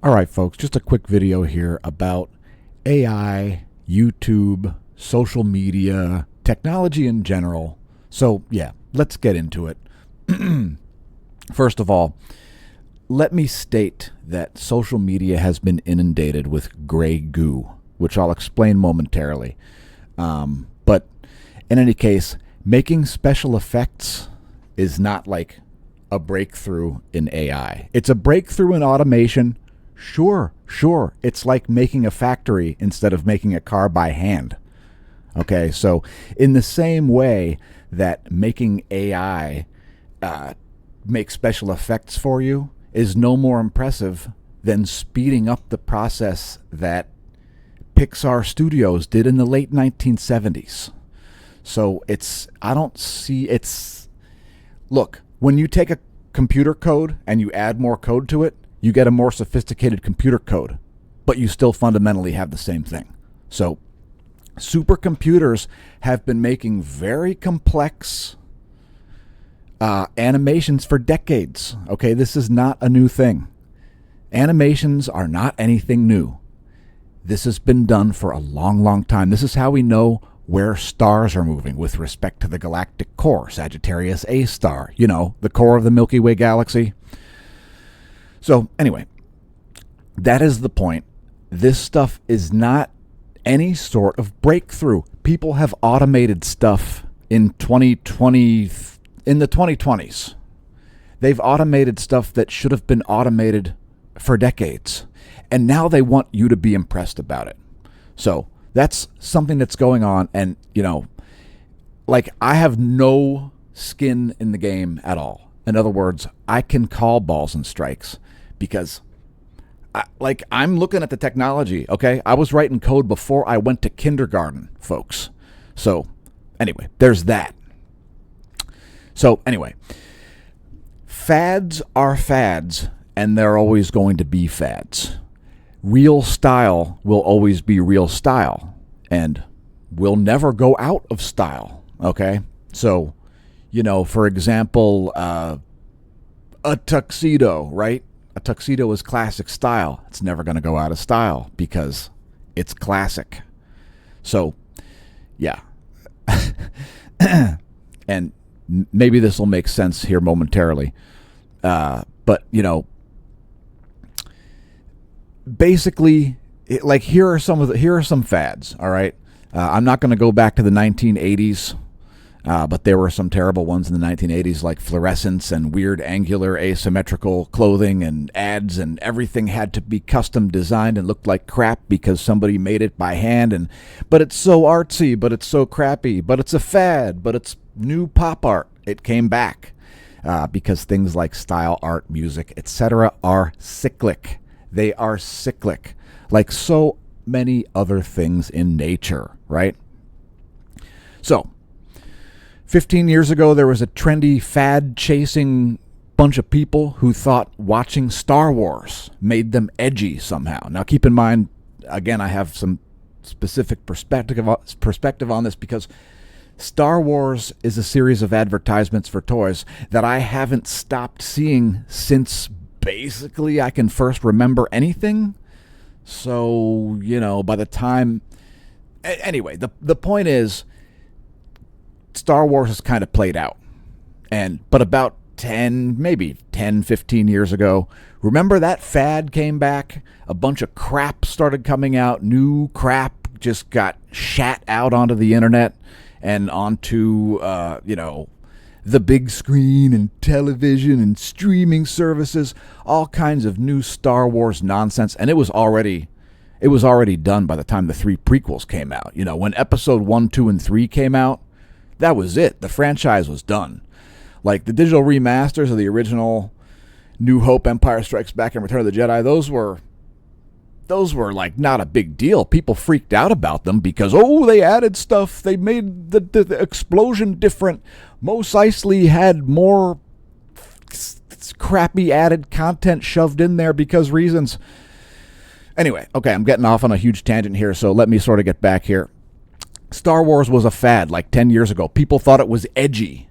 All right, folks, just a quick video here about AI, YouTube, social media, technology in general. So, yeah, let's get into it. First of all, let me state that social media has been inundated with gray goo, which I'll explain momentarily. But in any case, making special effects is not like a breakthrough in AI. It's a breakthrough in automation. Sure. It's like making a factory instead of making a car by hand. Okay, so in the same way that making AI make special effects for you is no more impressive than speeding up the process that Pixar Studios did in the late 1970s. So look, when you take a computer code and you add more code to it, you get a more sophisticated computer code, but you still fundamentally have the same thing. So supercomputers have been making very complex animations for decades. Okay, this is not a new thing. Animations are not anything new. This has been done for a long time. This is how we know where stars are moving with respect to the galactic core, Sagittarius A star, the core of the Milky Way galaxy. So anyway, that is the point. This stuff is not any sort of breakthrough. People have automated stuff in the 2020s. They've automated stuff that should have been automated for decades. And now they want you to be impressed about it. So that's something that's going on. And, I have no skin in the game at all. In other words, I can call balls and strikes because I'm looking at the technology, okay? I was writing code before I went to kindergarten, folks. So anyway, there's that. So anyway, fads are fads, and they're always going to be fads. Real style will always be real style, and will never go out of style, okay? So, for example, a tuxedo, right? A tuxedo is classic style. It's never going to go out of style because it's classic. So, yeah. And maybe this will make sense here momentarily. But, basically, here are some fads, all right? I'm not going to go back to the 1980s. But there were some terrible ones in the 1980s, like fluorescence and weird angular asymmetrical clothing and ads, and everything had to be custom designed and looked like crap because somebody made it by hand. But it's so artsy, but it's so crappy, but it's a fad, but it's new pop art. It came back because things like style art, music, etc. are cyclic. They are cyclic, like so many other things in nature, right? So 15 years ago, there was a trendy fad-chasing bunch of people who thought watching Star Wars made them edgy somehow. Now, keep in mind, again, I have some specific perspective on this because Star Wars is a series of advertisements for toys that I haven't stopped seeing since basically I can first remember anything. So, by the time... Anyway, the point is, Star Wars has kind of played out. But about 15 years ago, remember that fad came back? A bunch of crap started coming out. New crap just got shat out onto the internet and onto, the big screen and television and streaming services, all kinds of new Star Wars nonsense. And it was already done by the time the 3 prequels came out. When episode 1, 2, and 3 came out, that was it. The franchise was done. Like the digital remasters of the original New Hope, Empire Strikes Back, and Return of the Jedi, those were like not a big deal. People freaked out about them because, they added stuff. They made the explosion different. Mos Eisley had more crappy added content shoved in there because reasons. Anyway, okay, I'm getting off on a huge tangent here, so let me sort of get back here. Star Wars was a fad like 10 years ago. People thought it was edgy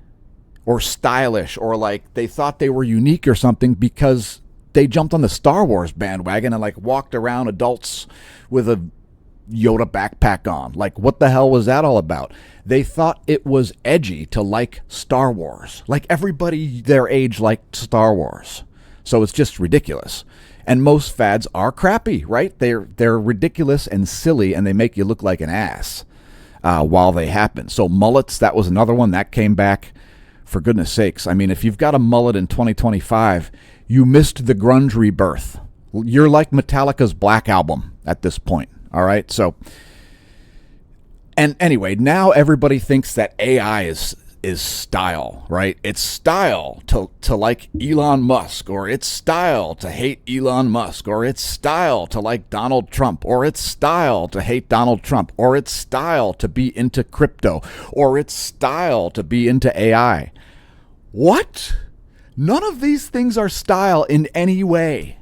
or stylish or like they thought they were unique or something because they jumped on the Star Wars bandwagon and like walked around adults with a Yoda backpack on. Like, what the hell was that all about? They thought it was edgy to like Star Wars. Like, everybody their age liked Star Wars. So it's just ridiculous. And most fads are crappy, right? They're ridiculous and silly, and they make you look like an ass while they happen. So mullets, that was another one that came back. For goodness sakes, I mean, if you've got a mullet in 2025, you missed the grunge rebirth. You're like Metallica's Black Album at this point, all right? So, and anyway, now everybody thinks that AI is style, right? It's style to like Elon Musk, or it's style to hate Elon Musk, or it's style to like Donald Trump, or it's style to hate Donald Trump, or it's style to be into crypto, or it's style to be into AI. What? None of these things are style in any way.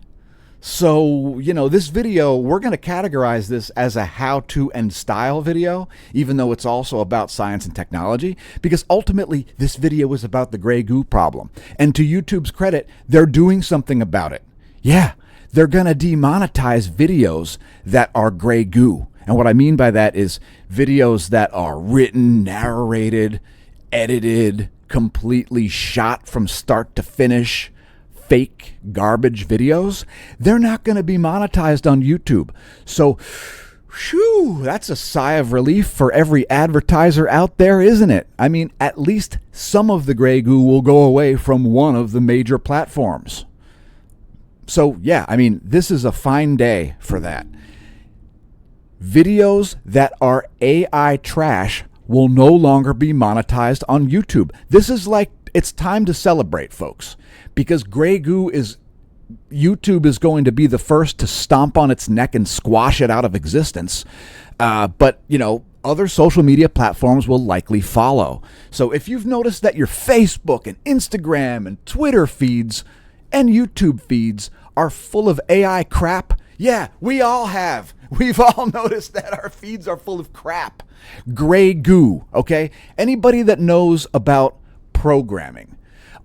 So, you know, this video, we're going to categorize this as a how-to and style video, even though it's also about science and technology, because ultimately this video is about the gray goo problem. And to YouTube's credit, they're doing something about it. Yeah, they're going to demonetize videos that are gray goo. And what I mean by that is videos that are written, narrated, edited, completely shot from start to finish, fake garbage videos, they're not going to be monetized on YouTube. So, whew, that's a sigh of relief for every advertiser out there, isn't it? I mean, at least some of the gray goo will go away from one of the major platforms. So, yeah, I mean, this is a fine day for that. Videos that are AI trash will no longer be monetized on YouTube. This is like, it's time to celebrate, folks, because gray goo YouTube is going to be the first to stomp on its neck and squash it out of existence. But, you know, other social media platforms will likely follow. So if you've noticed that your Facebook and Instagram and Twitter feeds and YouTube feeds are full of AI crap, yeah, we all have. We've all noticed that our feeds are full of crap. Gray goo, okay? Anybody that knows about programming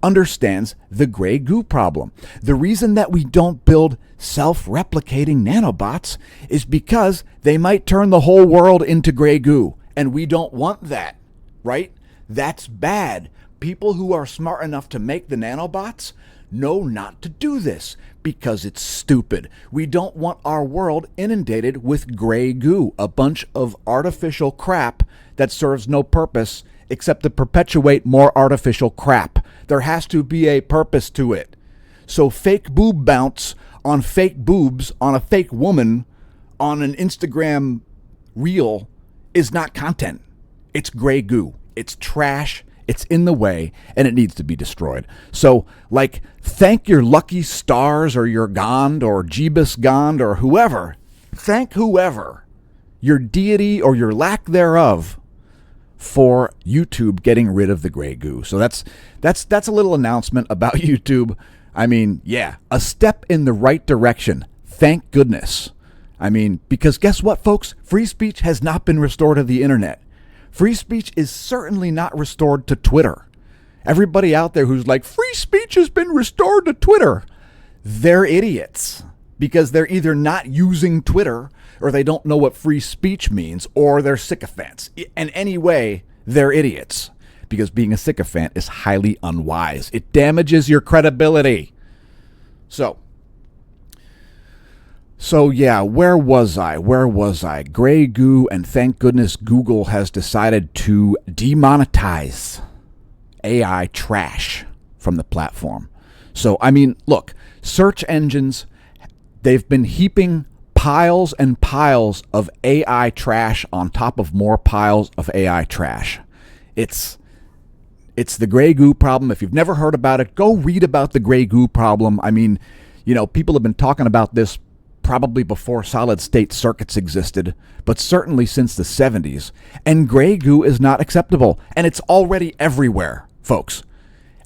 understands the gray goo problem. The reason that we don't build self-replicating nanobots is because they might turn the whole world into gray goo, and we don't want that, right? That's bad. People who are smart enough to make the nanobots know not to do this because it's stupid. We don't want our world inundated with gray goo, a bunch of artificial crap that serves no purpose except to perpetuate more artificial crap. There has to be a purpose to it. So fake boob bounce on fake boobs on a fake woman on an Instagram reel is not content. It's gray goo. It's trash. It's in the way, and it needs to be destroyed. So, like, thank your lucky stars or your Gond or Jeebus Gond or whoever. Thank whoever, your deity or your lack thereof, for YouTube getting rid of the gray goo. So that's a little announcement about YouTube. I mean, yeah, a step in the right direction. Thank goodness. I mean, because guess what, folks? Free speech has not been restored to the internet. Free speech is certainly not restored to Twitter. Everybody out there who's like, free speech has been restored to Twitter, they're idiots, because they're either not using Twitter or they don't know what free speech means, or they're sycophants. And anyway, they're idiots, because being a sycophant is highly unwise. It damages your credibility. So yeah, where was I? Gray goo, and thank goodness Google has decided to demonetize AI trash from the platform. So, I mean, look, search engines, they've been heaping piles and piles of AI trash on top of more piles of AI trash. It's the gray goo problem. If you've never heard about it, go read about the gray goo problem. I mean, you know, people have been talking about this probably before solid-state circuits existed, but certainly since the 70s. And gray goo is not acceptable, and it's already everywhere, folks.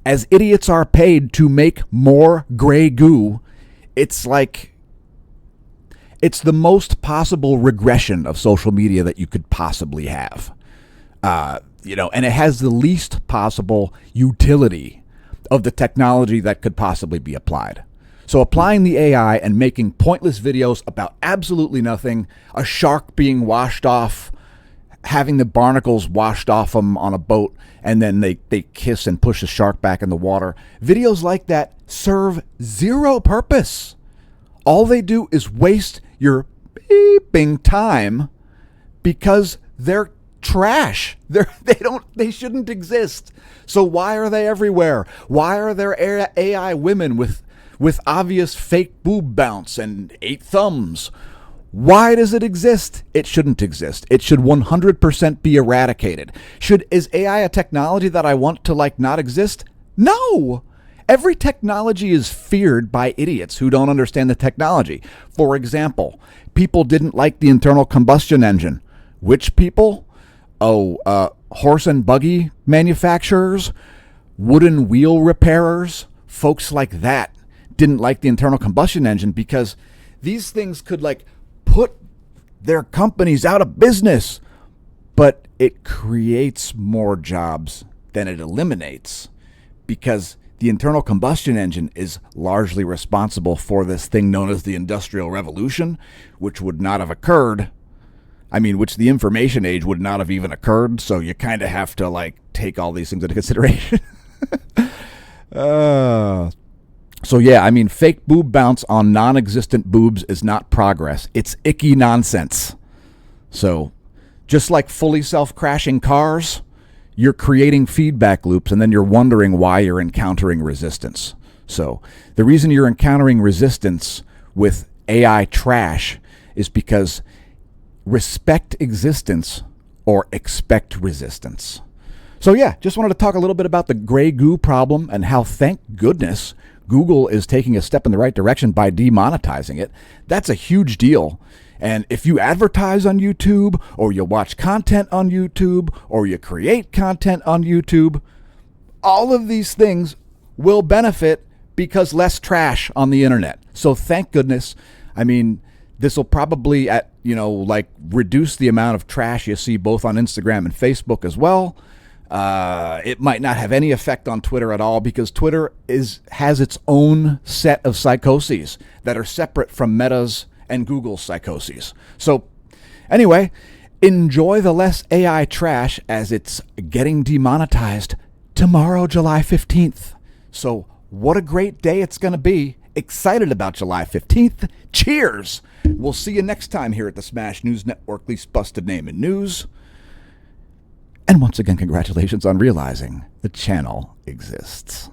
As idiots are paid to make more gray goo, it's like, it's the most possible regression of social media that you could possibly have. You know, and it has the least possible utility of the technology that could possibly be applied. So applying the AI and making pointless videos about absolutely nothing, a shark being washed off, having the barnacles washed off them on a boat, and then they kiss and push the shark back in the water. Videos like that serve zero purpose. All they do is waste your beeping time because they're trash. They shouldn't exist. So why are they everywhere? Why are there AI women with obvious fake boob bounce and 8 thumbs? Why does it exist? It shouldn't exist. It should 100% be eradicated. Is AI a technology that I want to not exist? No. Every technology is feared by idiots who don't understand the technology. For example, people didn't like the internal combustion engine. Which people? Horse and buggy manufacturers, wooden wheel repairers, folks like that didn't like the internal combustion engine because these things could put their companies out of business, but it creates more jobs than it eliminates because the internal combustion engine is largely responsible for this thing known as the Industrial Revolution, which would not have occurred. Which the information age would not have even occurred. So you kind of have to take all these things into consideration. Fake boob bounce on non-existent boobs is not progress. It's icky nonsense. So just like fully self-crashing cars, you're creating feedback loops and then you're wondering why you're encountering resistance. So the reason you're encountering resistance with AI trash is because respect existence or expect resistance. So just wanted to talk a little bit about the gray goo problem and how, thank goodness, Google is taking a step in the right direction by demonetizing it. That's a huge deal. And if you advertise on YouTube, or you watch content on YouTube, or you create content on YouTube, all of these things will benefit because less trash on the internet. So thank goodness. This will probably reduce the amount of trash you see both on Instagram and Facebook as well. It might not have any effect on Twitter at all because Twitter has its own set of psychoses that are separate from Meta's and Google's psychoses. So anyway, enjoy the less AI trash as it's getting demonetized tomorrow, July 15th. So what a great day it's going to be. Excited about July 15th. Cheers. We'll see you next time here at the Smash News Network, least busted name in news. And once again, congratulations on realizing the channel exists.